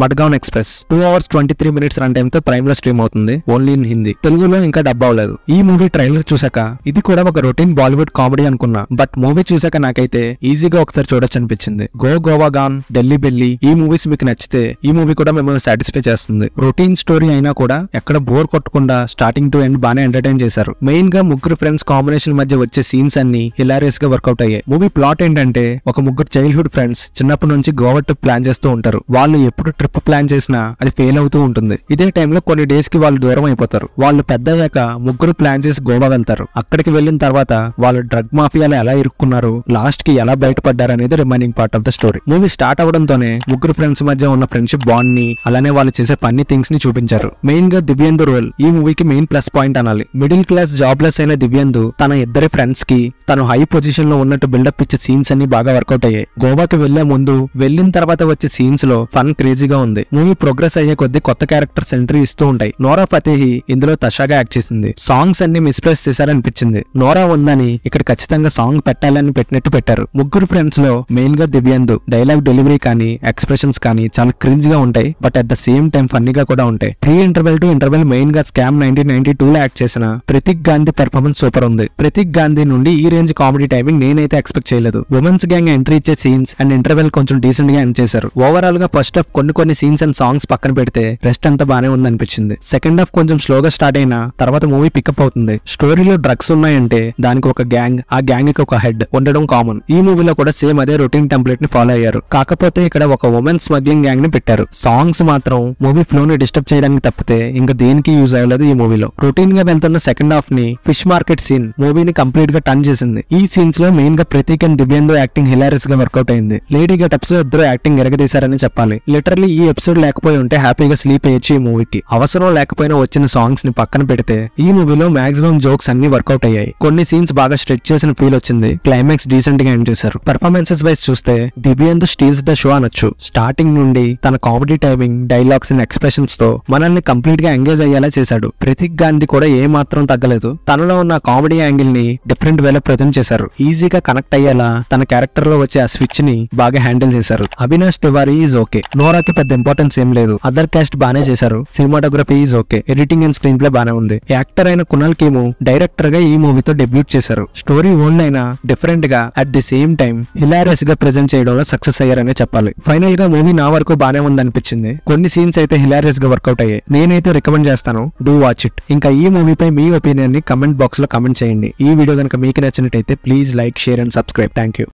Madgaon express 2 hours 23 minutes run time తో prime లో stream అవుతుంది, ఓన్లీ ఇన్ హిందీ. తెలుగులో ఇంకా డబ్ అవ్వలేదు. ఈ మూవీ ట్రైలర్ చూసాక ఇది కూడా ఒక రొటీన్ బాలీవుడ్ కామెడీ అనుకున్నా, బట్ మూవీ చూసాక నాకైతే ఈజీగా ఒకసారి చూడొచ్చు అనిపించింది. గోవా గాన్, ఢిల్లీ బెల్లి ఈ మూవీస్ మీకు నచ్చితే ఈ మూవీ కూడా మిమ్మల్ని సాటిస్ఫై చేస్తుంది. రొటీన్ స్టోరీ అయినా కూడా ఎక్కడ బోర్ కొట్టకుండా స్టార్టింగ్ టు ఎండ్ బానే ఎంటర్టైన్ చేశారు. మెయిన్ గా ముగ్గురు ఫ్రెండ్స్ కాంబినేషన్ మధ్య వచ్చే సీన్స్ అన్ని హిలారియస్ గా వర్కౌట్ అయ్యాయి. మూవీ ప్లాట్ ఏంటంటే ఒక ముగ్గురు చైల్డ్హుడ్ ఫ్రెండ్స్ చిన్నప్పటి నుంచి గోవా ట్రిప్ ప్లాన్ చేస్తూ ఉంటారు. వాళ్ళు ఎప్పుడు ట్రిప్ ప్లాన్ చేసినా అది ఫెయిల్ అవుతూ ఉంటుంది. ఇదే టైంలో కొన్ని డేస్ కి వాళ్ళు దూరం అయిపోతారు. వాళ్ళు పెద్దయ్యాక ముగ్గురు ప్లాన్ చేసి గోవా వెళ్తారు. అక్కడికి వెళ్ళిన తర్వాత వాళ్ళు డ్రగ్ మాఫియాలో ఎలా ఇరుక్కున్నారు, లాస్ట్ కి ఎలా బయటపడ్డారు అనేది remaining part of the story. Movie start అవడంతోనే ముగ్గురు ఫ్రెండ్స్ మధ్య ఉన్న ఫ్రెండ్షిప్ బాండ్ ని, అలానే వాళ్ళు చేసే పన్ని థింగ్స్ ని చూపించారు. మెయిన్ గా దివ్యేందు రోల్ ఈ మూవీకి మెయిన్ ప్లస్ పాయింట్ అనాలి. మిడిల్ క్లాస్ జాబ్లెస్ అయిన దివ్యేందు తన ఇద్దరి ఫ్రెండ్స్ కి తను హై పొజిషన్ లో ఉన్నట్టు బిల్డప్ ఇచ్చే సీన్స్ అన్ని బాగా వర్కౌట్ అయ్యాయి. గోవాకి వెళ్లే ముందు, వెళ్ళిన తర్వాత వచ్చే సీన్స్ లో ఫన్ క్రేజీగా ఉంది. మూవీ ప్రోగ్రెస్ అయ్యే కొద్ది కొత్త క్యారెక్టర్స్ ఎంట్రీ ఇస్తూ ఉంటాయి. నోరా ఫతేహి ఇందులో తషాగా యాక్ట్ చేసింది. సాంగ్స్ అన్ని మిస్ప్లేస్ చేశారనిపించింది. నోరా ఉందని ఇక్కడ ఖచ్చితంగా సాంగ్ పెట్టాలని పెట్టినట్టు పెట్టారు. ముగ్గురు ఫ్రెండ్స్ లో మెయిన్ గా దివ్యేందు డైలాగ్ డెలివరీ కానీ ఎక్స్ప్రెషన్స్ కానీ చాలా క్రింజ్ గా ఉంటాయి, but at the same time ఫన్నీగా కూడా ఉంటాయి. Pre interval to interval main గా స్కామ్ 1992 లో యాక్ట్ చేసిన ప్రతీక్ గాంధీ పెర్ఫార్మెన్స్ సూపర్ ఉంది. ప్రతీక్ గాంధీ నుండి ఈ రేంజ్ కామెడీ టైమింగ్ నేనైతే ఎక్స్పెక్ట్ చేయలేదు. ఉమెన్స్ గ్యాంగ్ ఎంట్రీ ఇచ్చే సీన్స్ అండ్ ఇంటర్వెల్ కొంచెం డీసెంట్ గా ఎండ్ చేశారు. ఓవరాల్ గా ఫస్ట్ హాఫ్ కొన్ని సీన్స్ అండ్ సాంగ్స్ పక్కన పెడితే రెస్ట్ అంతా బానే ఉంది అనిపించింది. సెకండ్ హాఫ్ కొంచెం స్లోగా స్టార్ట్ అయినా తర్వాత మూవీ పికప్ అవుతుంది. స్టోరీలో డ్రగ్స్ ఉన్నాయంటే దానికి ఒక గ్యాంగ్, ఆ గ్యాంగ్ కి ఒక హెడ్ ఉండడం కామన్. ఈ మూవీలో కూడా సేమ్ అదే రొటీన్ టెంప్లెట్ ని ఫాలో అయ్యారు. కాకపోతే ఇక్కడ ఒక ఉమెన్ స్మగ్లింగ్ గ్యాంగ్ ని పెట్టారు. సాంగ్స్ మాత్రం మూవీ ఫ్లో ని డిస్టర్బ్ చేయడానికి తప్పితే ఇంకా దేనికి యూజ్ అవ్వలేదు. ఈ మూవీలో రొటీన్ గా వెళ్తున్న సెకండ్ హాఫ్ ని ఫిష్ మార్కెట్ సీన్ మూవీని కంప్లీట్ గా టర్న్ చేసింది. ఈ సీన్స్ లో మెయిన్ గా Prateek and Divyendu acting hilarious గా వర్కౌట్ అయింది. లేడీ గెటప్స్ ఇద్దరు యాక్టింగ్ ఎరగదీశారని చెప్పాలి. లిటరల్లీ ఈ ఎపిసోడ్ లేకపోయి ఉంటే హ్యాపీగా స్లీప్ అయ్యొచ్చు ఈ మూవీకి. అవసరం లేకపోయినా వచ్చిన సాంగ్స్ ని పక్కన పెడితే ఈ మూవీలో మాక్సిమం జోక్స్ అన్ని వర్కౌట్ అయ్యాయి. కొన్ని సీన్స్ బాగా స్ట్రెచ్ చేసిన ఫీల్ వచ్చింది. క్లైమాక్స్ డీసెంట్ గా ఎండ్ చేశారు. పర్ఫార్మెన్సెస్ వైజ్ చూస్తే దివ్యేందు స్టీల్స్ ద షో అనొచ్చు. స్టార్టింగ్ నుండి తన comedy timing, dialogues and expressions తో మనల్ని కంప్లీట్ గా ఎంగేజ్ అయ్యేలా చేశాడు. ప్రతీక్ గాంధీ కూడా ఏ మాత్రం తగ్గలేదు. తనలో ఉన్న కామెడీ యాంగిల్ ని డిఫరెంట్ వేలో ప్రెజెంట్ చేశారు. ఈజీగా కనెక్ట్ అయ్యేలా తన క్యారెక్టర్ లో వచ్చే ఆ స్విచ్ ని బాగా హ్యాండిల్ చేశారు. Avinash Tiwari is okay. నోరాకి పెద్ద ఇంపార్టెన్స్ ఏం లేదు. అదర్ క్యాస్ట్ బానే చేశారు. Cinematography is okay. Editing and screenplay బానే ఉంది. యాక్టర్ అయిన కునాల్ కేము డైరెక్టర్ గా ఈ మూవీతో డెబ్యూట్ చేశారు. స్టోరీ ఓల్డ్ అయినా డిఫరెంట్ గా at the same time hilarious గా ప్రెజెంట్ చేయడంలో సక్సెస్ అయ్యారనే చెప్పాలి. ఫైనల్ గా మూవీ నా వరకు బానే ఉంది అనిపించింది. కొన్ని సీన్స్ అయితే హిలారియస్ గా వర్కౌట్ అయ్యాయి. నేనైతే రికమెండ్ చేస్తాను, డూ వాచ్ ఇట్. ఇంకా ఈ మూవీపై మీ ఒపీనియన్ ని కమెంట్ బాక్స్ లో కమెంట్ చేయండి. ఈ వీడియో కనుక మీకు నచ్చినట్టయితే please like, share and subscribe. Thank you.